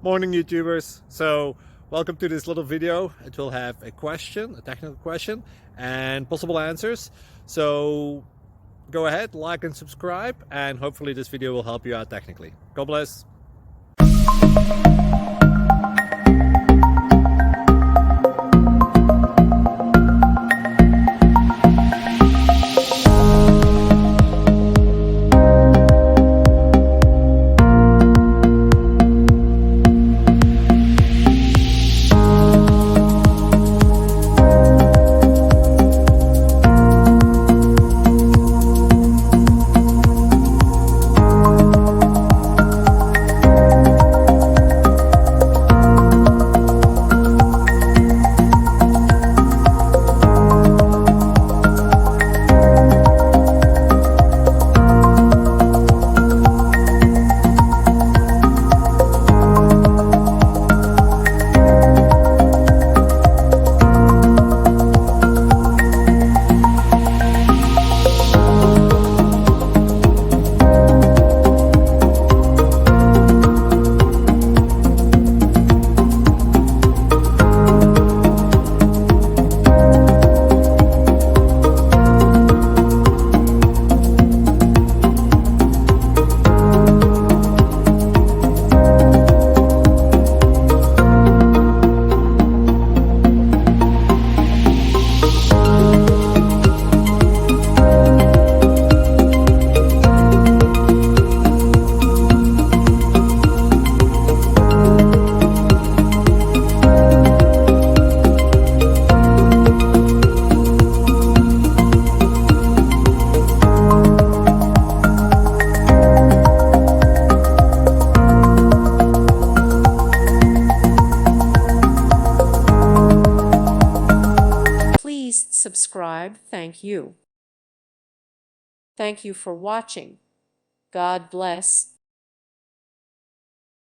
Morning YouTubers. So welcome to this little video. It will have a question, a technical question, and possible answers. So go ahead, like and subscribe, and hopefully this video will help you out technically. God bless. Please subscribe. Thank you. Thank you for watching. God bless.